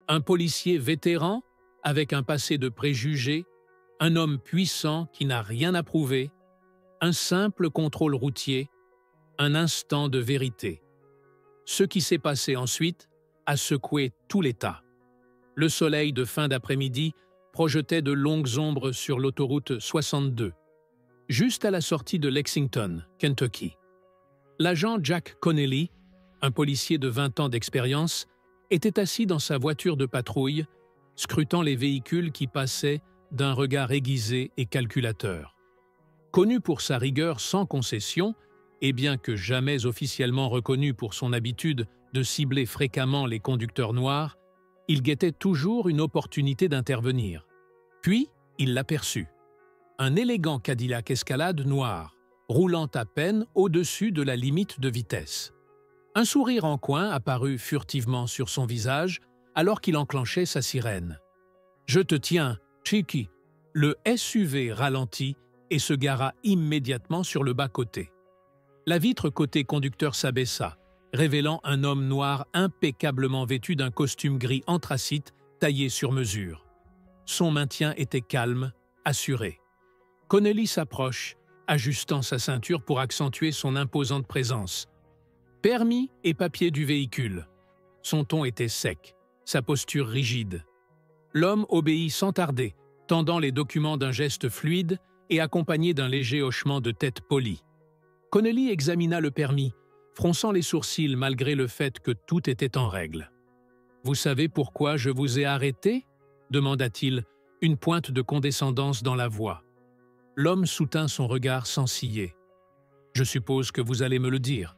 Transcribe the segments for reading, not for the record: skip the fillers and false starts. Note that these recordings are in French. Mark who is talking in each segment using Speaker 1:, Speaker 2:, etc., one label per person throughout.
Speaker 1: Un policier vétéran, avec un passé de préjugés, un homme puissant qui n'a rien à prouver, un simple contrôle routier, un instant de vérité. Ce qui s'est passé ensuite a secoué tout l'État. Le soleil de fin d'après-midi projetait de longues ombres sur l'autoroute 62, juste à la sortie de Lexington, Kentucky. L'agent Jack Connelly, un policier de 20 ans d'expérience, était assis dans sa voiture de patrouille, scrutant les véhicules qui passaient d'un regard aiguisé et calculateur. Connu pour sa rigueur sans concession, et bien que jamais officiellement reconnu pour son habitude de cibler fréquemment les conducteurs noirs, il guettait toujours une opportunité d'intervenir. Puis, il l'aperçut. Un élégant Cadillac Escalade noir, roulant à peine au-dessus de la limite de vitesse. Un sourire en coin apparut furtivement sur son visage alors qu'il enclenchait sa sirène. « Je te tiens, Cheeky !» Le SUV ralentit et se gara immédiatement sur le bas-côté. La vitre côté conducteur s'abaissa, révélant un homme noir impeccablement vêtu d'un costume gris anthracite taillé sur mesure. Son maintien était calme, assuré. Connelly s'approche, ajustant sa ceinture pour accentuer son imposante présence. Permis et papier du véhicule. Son ton était sec, sa posture rigide. L'homme obéit sans tarder, tendant les documents d'un geste fluide et accompagné d'un léger hochement de tête poli. Connelly examina le permis, fronçant les sourcils malgré le fait que tout était en règle. « Vous savez pourquoi je vous ai arrêté ?» demanda-t-il, une pointe de condescendance dans la voix. L'homme soutint son regard sans ciller. « Je suppose que vous allez me le dire. »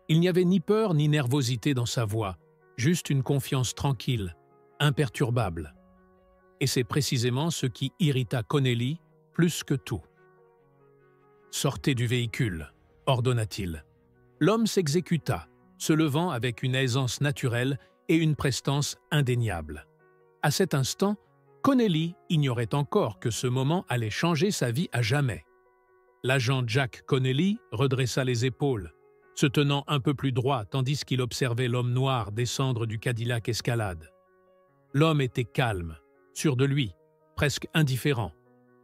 Speaker 1: Il n'y avait ni peur ni nervosité dans sa voix, juste une confiance tranquille, imperturbable. Et c'est précisément ce qui irrita Connelly plus que tout. « Sortez du véhicule », ordonna-t-il. L'homme s'exécuta, se levant avec une aisance naturelle et une prestance indéniable. À cet instant, Connelly ignorait encore que ce moment allait changer sa vie à jamais. L'agent Jack Connelly redressa les épaules, se tenant un peu plus droit tandis qu'il observait l'homme noir descendre du Cadillac Escalade. L'homme était calme, sûr de lui, presque indifférent.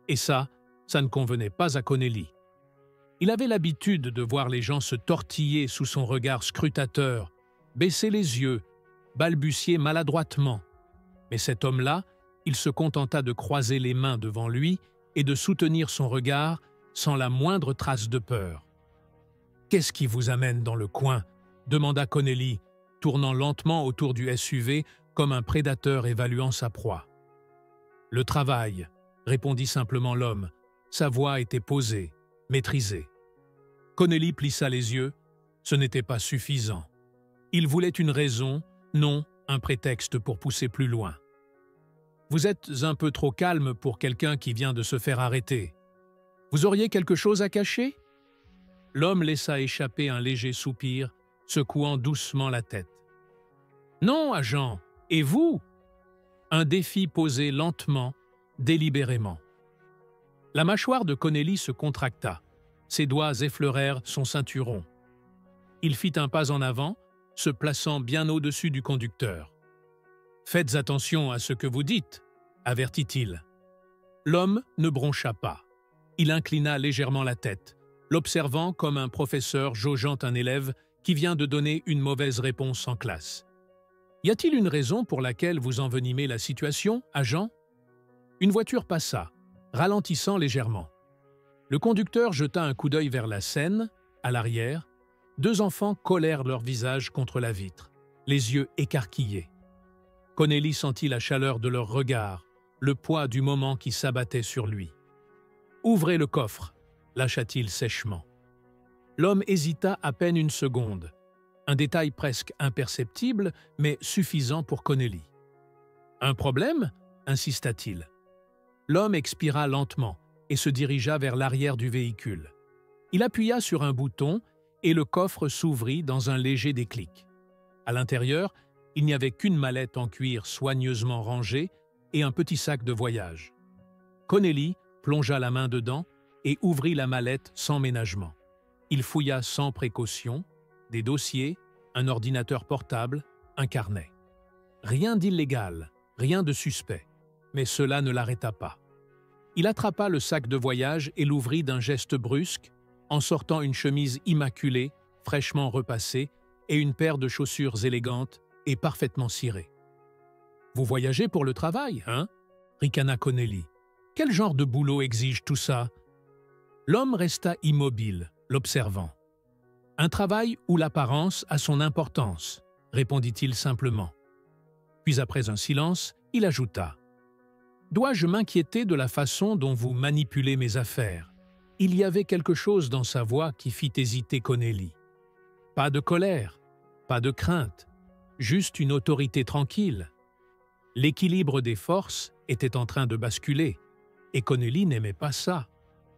Speaker 1: Et ça ne convenait pas à Connelly. Il avait l'habitude de voir les gens se tortiller sous son regard scrutateur, baisser les yeux, balbutier maladroitement. Mais cet homme-là, il se contenta de croiser les mains devant lui et de soutenir son regard sans la moindre trace de peur. « Qu'est-ce qui vous amène dans le coin ?» demanda Connelly, tournant lentement autour du SUV comme un prédateur évaluant sa proie. « Le travail », répondit simplement l'homme. Sa voix était posée, maîtrisée. Connelly plissa les yeux. Ce n'était pas suffisant. Il voulait une raison, non un prétexte pour pousser plus loin. « Vous êtes un peu trop calme pour quelqu'un qui vient de se faire arrêter. Vous auriez quelque chose à cacher ?» L'homme laissa échapper un léger soupir, secouant doucement la tête. « Non, agent. Et vous ?» Un défi posé lentement, délibérément. La mâchoire de Connelly se contracta. Ses doigts effleurèrent son ceinturon. Il fit un pas en avant, se plaçant bien au-dessus du conducteur. « Faites attention à ce que vous dites », avertit-il. L'homme ne broncha pas. Il inclina légèrement la tête, l'observant comme un professeur jaugeant un élève qui vient de donner une mauvaise réponse en classe. « Y a-t-il une raison pour laquelle vous envenimez la situation, agent ?» Une voiture passa, ralentissant légèrement. Le conducteur jeta un coup d'œil vers la scène, à l'arrière. Deux enfants collèrent leur visage contre la vitre, les yeux écarquillés. Connelly sentit la chaleur de leur regard, le poids du moment qui s'abattait sur lui. « Ouvrez le coffre », lâcha-t-il sèchement. L'homme hésita à peine une seconde, un détail presque imperceptible, mais suffisant pour Connelly. « Un problème ?» insista-t-il. L'homme expira lentement et se dirigea vers l'arrière du véhicule. Il appuya sur un bouton et le coffre s'ouvrit dans un léger déclic. À l'intérieur, il n'y avait qu'une mallette en cuir soigneusement rangée et un petit sac de voyage. Connelly plongea la main dedans et ouvrit la mallette sans ménagement. Il fouilla sans précaution des dossiers, un ordinateur portable, un carnet. Rien d'illégal, rien de suspect. Mais cela ne l'arrêta pas. Il attrapa le sac de voyage et l'ouvrit d'un geste brusque, en sortant une chemise immaculée, fraîchement repassée, et une paire de chaussures élégantes et parfaitement cirées. « Vous voyagez pour le travail, hein ?» ricana Connelly. « Quel genre de boulot exige tout ça ?» L'homme resta immobile, l'observant. « Un travail où l'apparence a son importance, » répondit-il simplement. Puis après un silence, il ajouta « Dois-je m'inquiéter de la façon dont vous manipulez mes affaires ?» Il y avait quelque chose dans sa voix qui fit hésiter Connelly. Pas de colère, pas de crainte, juste une autorité tranquille. L'équilibre des forces était en train de basculer, et Connelly n'aimait pas ça.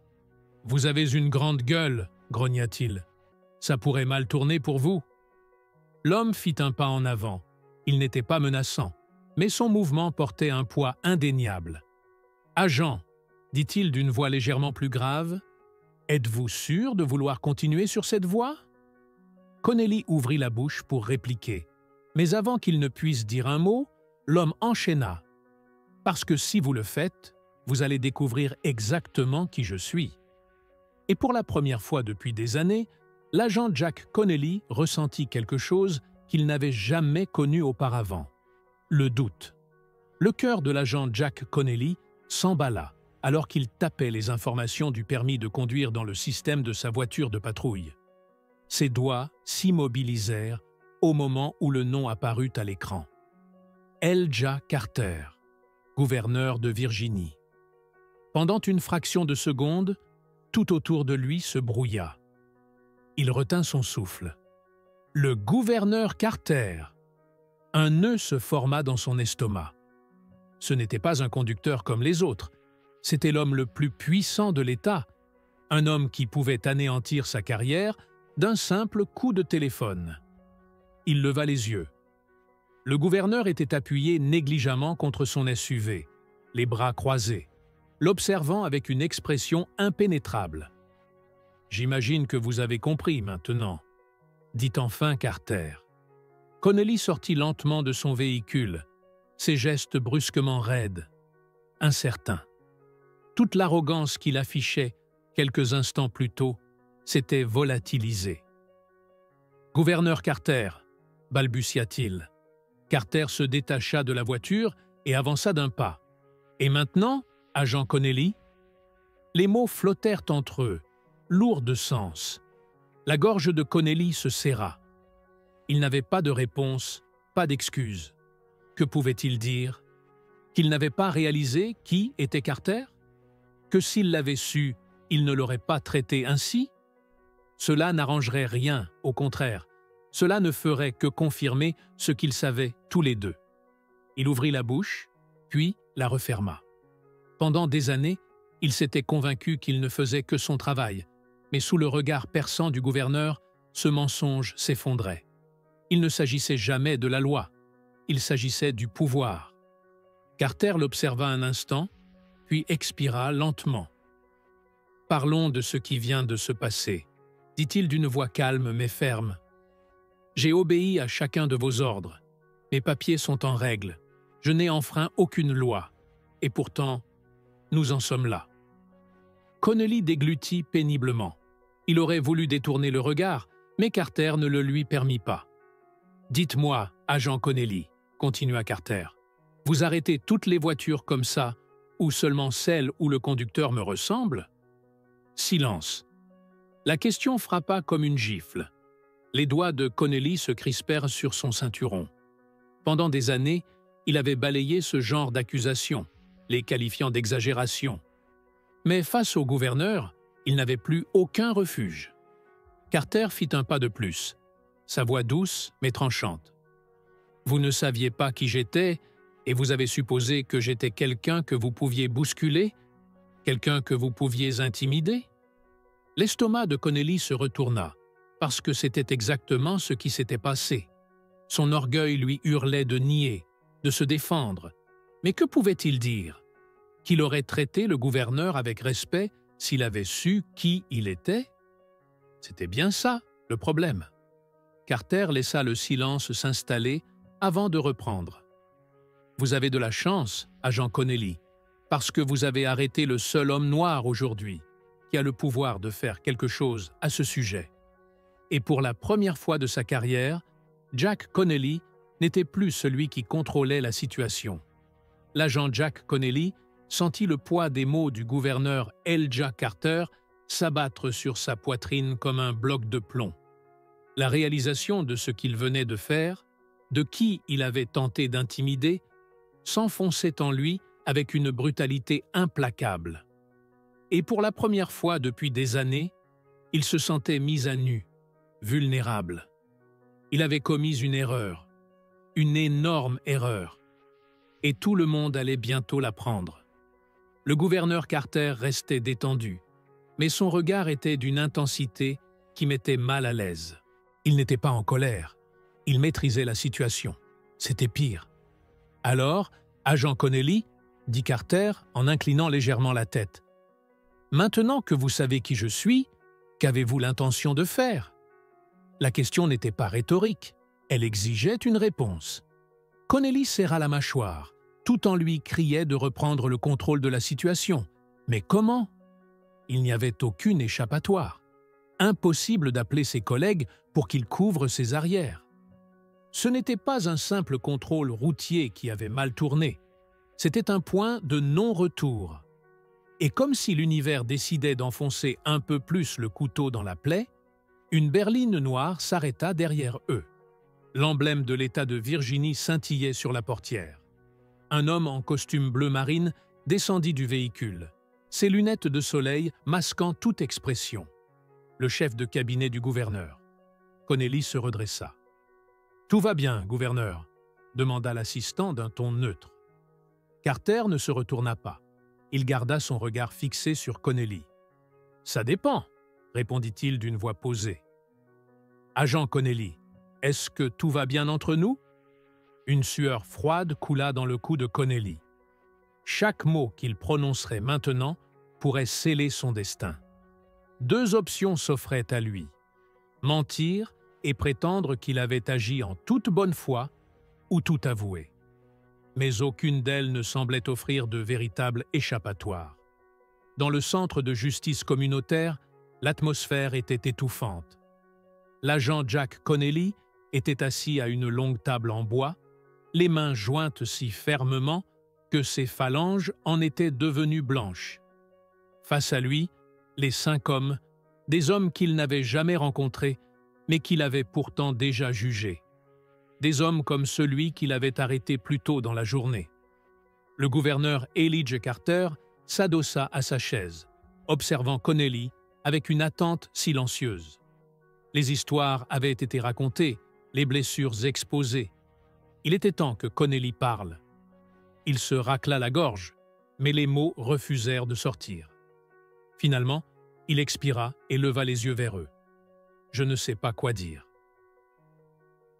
Speaker 1: « Vous avez une grande gueule, » grogna-t-il. « Ça pourrait mal tourner pour vous. » L'homme fit un pas en avant. Il n'était pas menaçant, mais son mouvement portait un poids indéniable. « Agent, » dit-il d'une voix légèrement plus grave, « êtes-vous sûr de vouloir continuer sur cette voie ?» Connelly ouvrit la bouche pour répliquer, mais avant qu'il ne puisse dire un mot, l'homme enchaîna. « Parce que si vous le faites, vous allez découvrir exactement qui je suis. » Et pour la première fois depuis des années, l'agent Jack Connelly ressentit quelque chose qu'il n'avait jamais connu auparavant. Le doute. Le cœur de l'agent Jack Connelly s'emballa alors qu'il tapait les informations du permis de conduire dans le système de sa voiture de patrouille. Ses doigts s'immobilisèrent au moment où le nom apparut à l'écran. Elijah Carter, gouverneur de Virginie. Pendant une fraction de seconde, tout autour de lui se brouilla. Il retint son souffle. Le gouverneur Carter! Un nœud se forma dans son estomac. Ce n'était pas un conducteur comme les autres. C'était l'homme le plus puissant de l'État, un homme qui pouvait anéantir sa carrière d'un simple coup de téléphone. Il leva les yeux. Le gouverneur était appuyé négligemment contre son SUV, les bras croisés, l'observant avec une expression impénétrable. « J'imagine que vous avez compris maintenant », dit enfin Carter. Connelly sortit lentement de son véhicule, ses gestes brusquement raides, incertains. Toute l'arrogance qu'il affichait quelques instants plus tôt s'était volatilisée. « Gouverneur Carter », balbutia-t-il. Carter se détacha de la voiture et avança d'un pas. « Et maintenant, agent Connelly ?» Les mots flottèrent entre eux, lourds de sens. La gorge de Connelly se serra. Il n'avait pas de réponse, pas d'excuse. Que pouvait-il dire? Qu'il n'avait pas réalisé qui était Carter? Que s'il l'avait su, il ne l'aurait pas traité ainsi? Cela n'arrangerait rien, au contraire. Cela ne ferait que confirmer ce qu'ils savaient tous les deux. Il ouvrit la bouche, puis la referma. Pendant des années, il s'était convaincu qu'il ne faisait que son travail, mais sous le regard perçant du gouverneur, ce mensonge s'effondrait. Il ne s'agissait jamais de la loi, il s'agissait du pouvoir. Carter l'observa un instant, puis expira lentement. « Parlons de ce qui vient de se passer, » dit-il d'une voix calme mais ferme. « J'ai obéi à chacun de vos ordres. Mes papiers sont en règle. Je n'ai enfreint aucune loi. Et pourtant, nous en sommes là. » Connelly déglutit péniblement. Il aurait voulu détourner le regard, mais Carter ne le lui permit pas. « Dites-moi, agent Connelly, » continua Carter, « vous arrêtez toutes les voitures comme ça, ou seulement celles où le conducteur me ressemble ?» Silence. La question frappa comme une gifle. Les doigts de Connelly se crispèrent sur son ceinturon. Pendant des années, il avait balayé ce genre d'accusations, les qualifiant d'exagération. Mais face au gouverneur, il n'avait plus aucun refuge. Carter fit un pas de plus, sa voix douce mais tranchante. « Vous ne saviez pas qui j'étais et vous avez supposé que j'étais quelqu'un que vous pouviez bousculer, quelqu'un que vous pouviez intimider ?» L'estomac de Connelly se retourna, parce que c'était exactement ce qui s'était passé. Son orgueil lui hurlait de nier, de se défendre. Mais que pouvait-il dire? Qu'il aurait traité le gouverneur avec respect s'il avait su qui il était? C'était bien ça, le problème. Carter laissa le silence s'installer avant de reprendre. Vous avez de la chance, agent Connelly, parce que vous avez arrêté le seul homme noir aujourd'hui qui a le pouvoir de faire quelque chose à ce sujet. Et pour la première fois de sa carrière, Jack Connelly n'était plus celui qui contrôlait la situation. L'agent Jack Connelly sentit le poids des mots du gouverneur Elijah Carter s'abattre sur sa poitrine comme un bloc de plomb. La réalisation de ce qu'il venait de faire, de qui il avait tenté d'intimider, s'enfonçait en lui avec une brutalité implacable. Et pour la première fois depuis des années, il se sentait mis à nu, vulnérable. Il avait commis une erreur, une énorme erreur, et tout le monde allait bientôt l'apprendre. Le gouverneur Carter restait détendu, mais son regard était d'une intensité qui mettait mal à l'aise. Il n'était pas en colère, il maîtrisait la situation. C'était pire. « Alors, agent Connelly, dit Carter en inclinant légèrement la tête, « maintenant que vous savez qui je suis, qu'avez-vous l'intention de faire ?» La question n'était pas rhétorique, elle exigeait une réponse. Connelly serra la mâchoire, tout en lui criait de reprendre le contrôle de la situation. Mais comment? Il n'y avait aucune échappatoire. Impossible d'appeler ses collègues pour qu'ils couvrent ses arrières. Ce n'était pas un simple contrôle routier qui avait mal tourné. C'était un point de non-retour. Et comme si l'univers décidait d'enfoncer un peu plus le couteau dans la plaie, une berline noire s'arrêta derrière eux. L'emblème de l'État de Virginie scintillait sur la portière. Un homme en costume bleu marine descendit du véhicule, ses lunettes de soleil masquant toute expression. Le chef de cabinet du gouverneur. Connelly se redressa. « Tout va bien, gouverneur ?» demanda l'assistant d'un ton neutre. Carter ne se retourna pas. Il garda son regard fixé sur Connelly. « Ça dépend », répondit-il d'une voix posée. « Agent Connelly, est-ce que tout va bien entre nous ?» Une sueur froide coula dans le cou de Connelly. Chaque mot qu'il prononcerait maintenant pourrait sceller son destin. Deux options s'offraient à lui. Mentir et prétendre qu'il avait agi en toute bonne foi, ou tout avouer. Mais aucune d'elles ne semblait offrir de véritable échappatoire. Dans le centre de justice communautaire, l'atmosphère était étouffante. L'agent Jack Connelly était assis à une longue table en bois, les mains jointes si fermement que ses phalanges en étaient devenues blanches. Face à lui, les 5 hommes, des hommes qu'il n'avait jamais rencontrés, mais qu'il avait pourtant déjà jugés. Des hommes comme celui qu'il avait arrêté plus tôt dans la journée. Le gouverneur Elijah Carter s'adossa à sa chaise, observant Connelly avec une attente silencieuse. Les histoires avaient été racontées, les blessures exposées. Il était temps que Connelly parle. Il se racla la gorge, mais les mots refusèrent de sortir. Finalement, il expira et leva les yeux vers eux. Je ne sais pas quoi dire.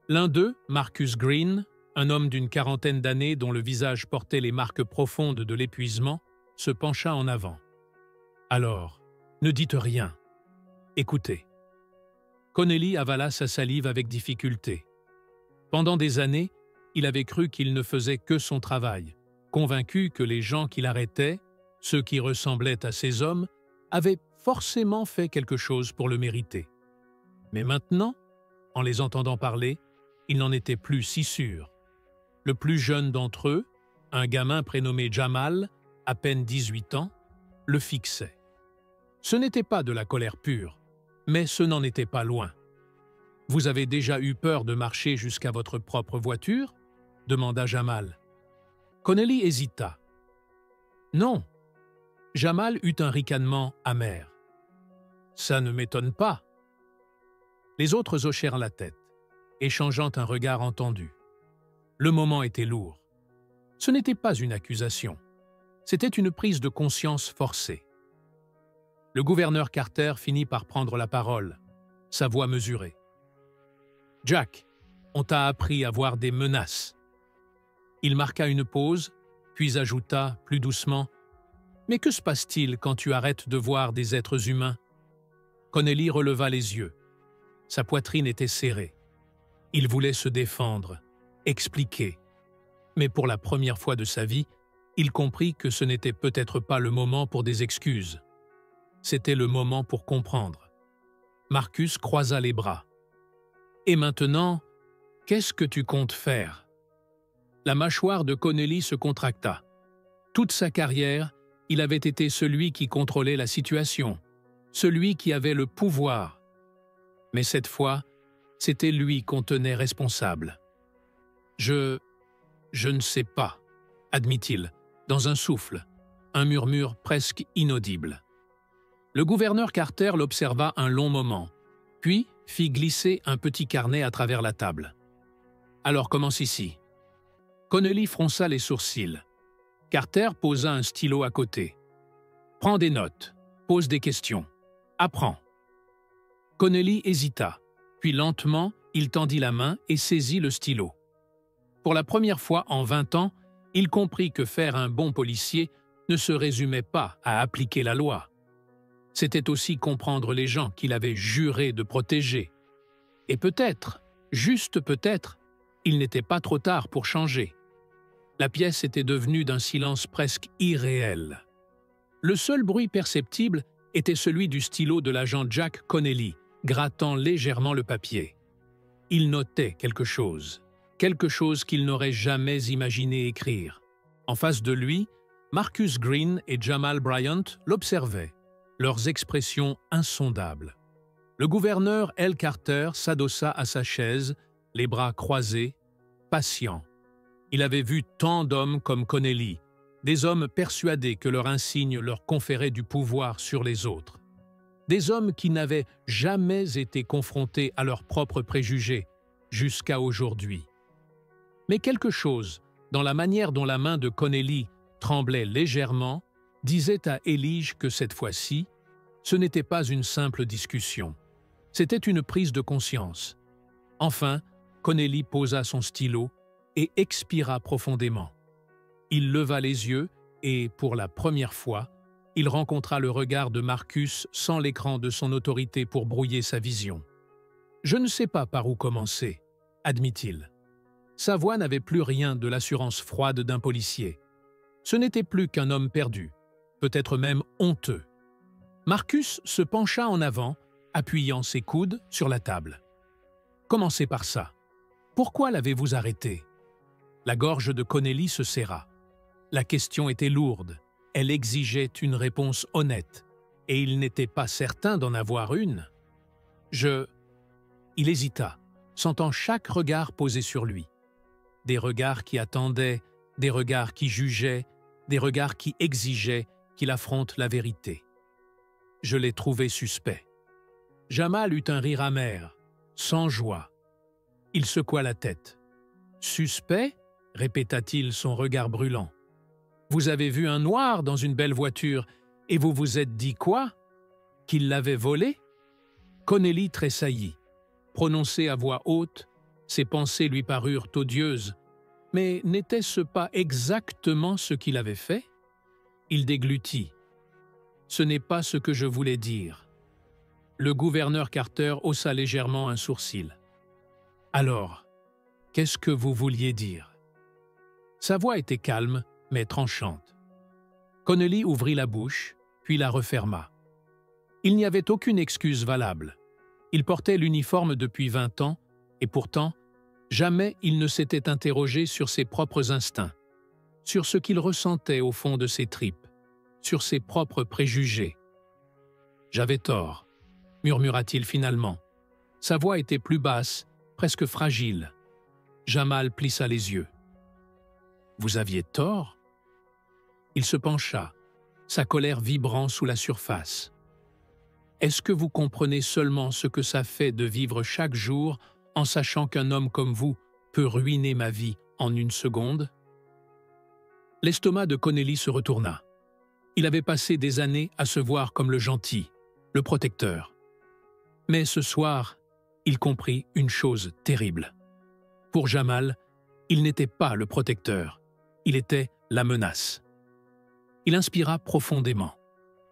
Speaker 1: L'un d'eux, Marcus Green, un homme d'une quarantaine d'années dont le visage portait les marques profondes de l'épuisement, se pencha en avant. Alors, ne dites rien. Écoutez. Connelly avala sa salive avec difficulté. Pendant des années, il avait cru qu'il ne faisait que son travail, convaincu que les gens qu'il arrêtait, ceux qui ressemblaient à ces hommes, avaient forcément fait quelque chose pour le mériter. Mais maintenant, en les entendant parler, il n'en était plus si sûr. Le plus jeune d'entre eux, un gamin prénommé Jamal, à peine 18 ans, le fixait. Ce n'était pas de la colère pure, mais ce n'en était pas loin. « Vous avez déjà eu peur de marcher jusqu'à votre propre voiture ?» demanda Jamal. Connelly hésita. « Non. » Jamal eut un ricanement amer. « Ça ne m'étonne pas. » Les autres hochèrent la tête, échangeant un regard entendu. Le moment était lourd. Ce n'était pas une accusation. C'était une prise de conscience forcée. Le gouverneur Carter finit par prendre la parole, sa voix mesurée. « Jack, on t'a appris à voir des menaces. » Il marqua une pause, puis ajouta, plus doucement, « Mais que se passe-t-il quand tu arrêtes de voir des êtres humains ?» Connelly releva les yeux. Sa poitrine était serrée. Il voulait se défendre, expliquer. Mais pour la première fois de sa vie, il comprit que ce n'était peut-être pas le moment pour des excuses. C'était le moment pour comprendre. Marcus croisa les bras. « Et maintenant, qu'est-ce que tu comptes faire ?» La mâchoire de Connelly se contracta. Toute sa carrière, il avait été celui qui contrôlait la situation, celui qui avait le pouvoir. Mais cette fois, c'était lui qu'on tenait responsable. « Je ne sais pas », admit-il, dans un souffle, un murmure presque inaudible. Le gouverneur Carter l'observa un long moment, puis fit glisser un petit carnet à travers la table. « Alors commence ici. » Connelly fronça les sourcils. Carter posa un stylo à côté. « Prends des notes, pose des questions, apprends. » Connelly hésita, puis lentement, il tendit la main et saisit le stylo. Pour la première fois en 20 ans, il comprit que faire un bon policier ne se résumait pas à appliquer la loi. C'était aussi comprendre les gens qu'il avait juré de protéger. Et peut-être, juste peut-être, il n'était pas trop tard pour changer. La pièce était devenue d'un silence presque irréel. Le seul bruit perceptible était celui du stylo de l'agent Jack Connelly, grattant légèrement le papier. Il notait quelque chose qu'il n'aurait jamais imaginé écrire. En face de lui, Marcus Green et Jamal Bryant l'observaient, leurs expressions insondables. Le gouverneur L. Carter s'adossa à sa chaise, les bras croisés, patient. Il avait vu tant d'hommes comme Connelly, des hommes persuadés que leur insigne leur conférait du pouvoir sur les autres. Des hommes qui n'avaient jamais été confrontés à leurs propres préjugés, jusqu'à aujourd'hui. Mais quelque chose, dans la manière dont la main de Connelly tremblait légèrement, disait à Elijah que cette fois-ci, ce n'était pas une simple discussion. C'était une prise de conscience. Enfin, Connelly posa son stylo et expira profondément. Il leva les yeux et, pour la première fois, il rencontra le regard de Marcus sans l'écran de son autorité pour brouiller sa vision. « Je ne sais pas par où commencer », admit-il. Sa voix n'avait plus rien de l'assurance froide d'un policier. Ce n'était plus qu'un homme perdu, peut-être même honteux. Marcus se pencha en avant, appuyant ses coudes sur la table. « Commencez par ça. Pourquoi l'avez-vous arrêté ?» La gorge de Connelly se serra. La question était lourde, elle exigeait une réponse honnête, et il n'était pas certain d'en avoir une. Il hésita, sentant chaque regard posé sur lui. Des regards qui attendaient, des regards qui jugeaient, des regards qui exigeaient qu'il affronte la vérité. Je l'ai trouvé suspect. Jamal eut un rire amer, sans joie. Il secoua la tête. « Suspect ?» répéta-t-il, son regard brûlant. « Vous avez vu un noir dans une belle voiture et vous vous êtes dit quoi? Qu'il l'avait volé ?» Connelly tressaillit. Prononcé à voix haute, ses pensées lui parurent odieuses. Mais n'était-ce pas exactement ce qu'il avait fait? Il déglutit. « Ce n'est pas ce que je voulais dire. » Le gouverneur Carter haussa légèrement un sourcil. « Alors, qu'est-ce que vous vouliez dire ?» Sa voix était calme, mais tranchante. Connelly ouvrit la bouche, puis la referma. Il n'y avait aucune excuse valable. Il portait l'uniforme depuis 20 ans, et pourtant, jamais il ne s'était interrogé sur ses propres instincts, sur ce qu'il ressentait au fond de ses tripes, sur ses propres préjugés. « J'avais tort », murmura-t-il finalement. Sa voix était plus basse, presque fragile. Jamal plissa les yeux. « Vous aviez tort ?» Il se pencha, sa colère vibrant sous la surface. « Est-ce que vous comprenez seulement ce que ça fait de vivre chaque jour en sachant qu'un homme comme vous peut ruiner ma vie en une seconde ?» L'estomac de Connelly se retourna. Il avait passé des années à se voir comme le gentil, le protecteur. Mais ce soir, il comprit une chose terrible. Pour Jamal, il n'était pas le protecteur, il était la menace. Il inspira profondément.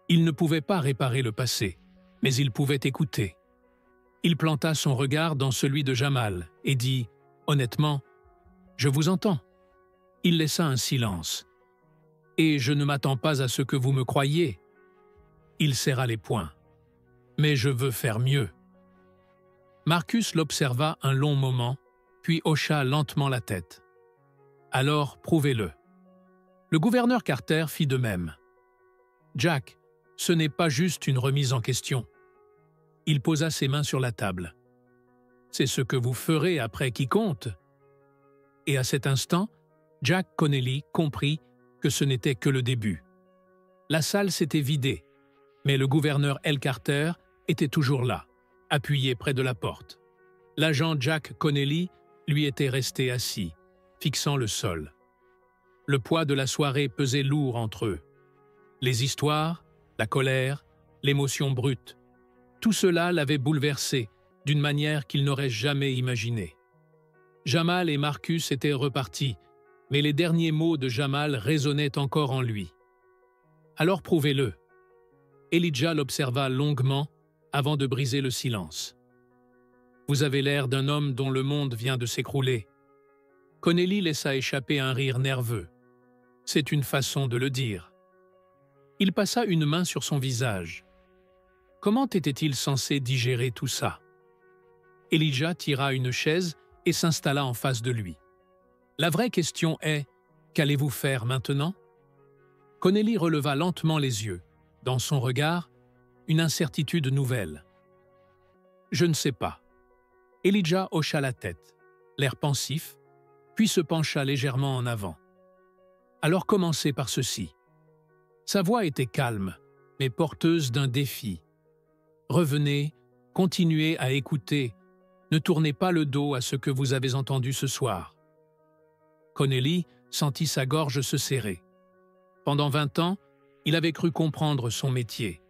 Speaker 1: Il ne pouvait pas réparer le passé, mais il pouvait écouter. Il planta son regard dans celui de Jamal et dit « Honnêtement, je vous entends. Il laissa un silence. « Et je ne m'attends pas à ce que vous me croyiez. » Il serra les poings. « Mais je veux faire mieux. » Marcus l'observa un long moment, puis hocha lentement la tête. « Alors, prouvez-le. » Le gouverneur Carter fit de même. « Jack, ce n'est pas juste une remise en question. » Il posa ses mains sur la table. « C'est ce que vous ferez après qui compte. » Et à cet instant, Jack Connelly comprit que ce n'était que le début. La salle s'était vidée, mais le gouverneur L. Carter était toujours là, appuyé près de la porte. L'agent Jack Connelly lui était resté assis, fixant le sol. Le poids de la soirée pesait lourd entre eux. Les histoires, la colère, l'émotion brute, tout cela l'avait bouleversé d'une manière qu'il n'aurait jamais imaginée. Jamal et Marcus étaient repartis, mais les derniers mots de Jamal résonnaient encore en lui. « Alors prouvez-le. » Elijah l'observa longuement avant de briser le silence. « Vous avez l'air d'un homme dont le monde vient de s'écrouler. » Connelly laissa échapper un rire nerveux. C'est une façon de le dire. Il passa une main sur son visage. Comment était-il censé digérer tout ça? Elijah tira une chaise et s'installa en face de lui. La vraie question est, qu'allez-vous faire maintenant? Connelly releva lentement les yeux. Dans son regard, une incertitude nouvelle. Je ne sais pas. Elijah hocha la tête, l'air pensif, puis se pencha légèrement en avant. Alors commencez par ceci. Sa voix était calme, mais porteuse d'un défi. Revenez, continuez à écouter, ne tournez pas le dos à ce que vous avez entendu ce soir. Connelly sentit sa gorge se serrer. Pendant 20 ans, il avait cru comprendre son métier.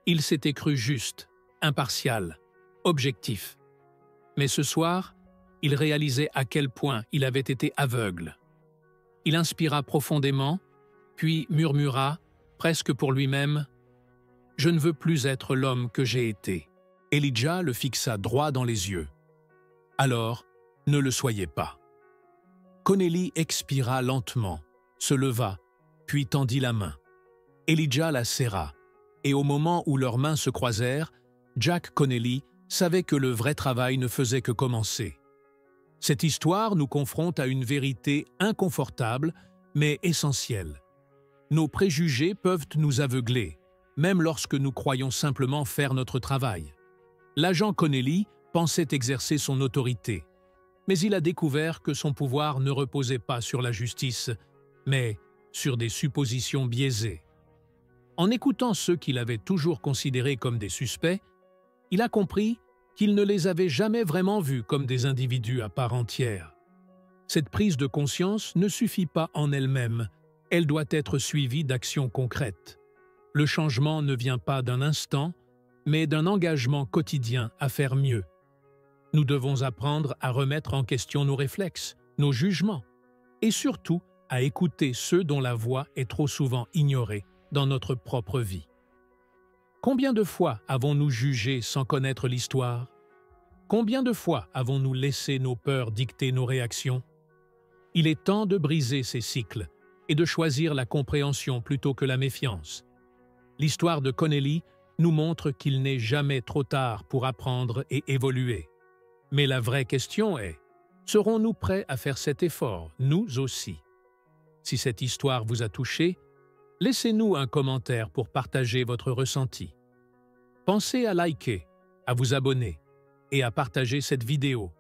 Speaker 1: Il s'était cru juste, impartial, objectif. Mais ce soir, il réalisait à quel point il avait été aveugle. Il inspira profondément, puis murmura, presque pour lui-même, « Je ne veux plus être l'homme que j'ai été. » Elijah le fixa droit dans les yeux. « Alors, ne le soyez pas. » Connelly expira lentement, se leva, puis tendit la main. Elijah la serra, et au moment où leurs mains se croisèrent, Jack Connelly savait que le vrai travail ne faisait que commencer. Cette histoire nous confronte à une vérité inconfortable, mais essentielle. Nos préjugés peuvent nous aveugler, même lorsque nous croyons simplement faire notre travail. L'agent Connelly pensait exercer son autorité, mais il a découvert que son pouvoir ne reposait pas sur la justice, mais sur des suppositions biaisées. En écoutant ceux qu'il avait toujours considérés comme des suspects, il a compris qu'il ne les avait jamais vraiment vus comme des individus à part entière. Cette prise de conscience ne suffit pas en elle-même, elle doit être suivie d'actions concrètes. Le changement ne vient pas d'un instant, mais d'un engagement quotidien à faire mieux. Nous devons apprendre à remettre en question nos réflexes, nos jugements, et surtout à écouter ceux dont la voix est trop souvent ignorée dans notre propre vie. Combien de fois avons-nous jugé sans connaître l'histoire? Combien de fois avons-nous laissé nos peurs dicter nos réactions? Il est temps de briser ces cycles et de choisir la compréhension plutôt que la méfiance. L'histoire de Connelly nous montre qu'il n'est jamais trop tard pour apprendre et évoluer. Mais la vraie question est, serons-nous prêts à faire cet effort, nous aussi? Si cette histoire vous a touché, laissez-nous un commentaire pour partager votre ressenti. Pensez à liker, à vous abonner et à partager cette vidéo,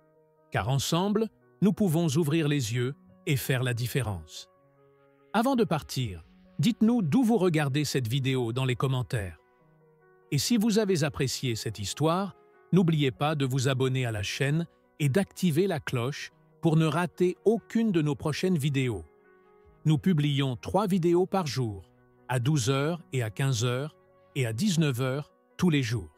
Speaker 1: car ensemble, nous pouvons ouvrir les yeux et faire la différence. Avant de partir, dites-nous d'où vous regardez cette vidéo dans les commentaires. Et si vous avez apprécié cette histoire, n'oubliez pas de vous abonner à la chaîne et d'activer la cloche pour ne rater aucune de nos prochaines vidéos. Nous publions 3 vidéos par jour, à 12h et à 15h et à 19h tous les jours.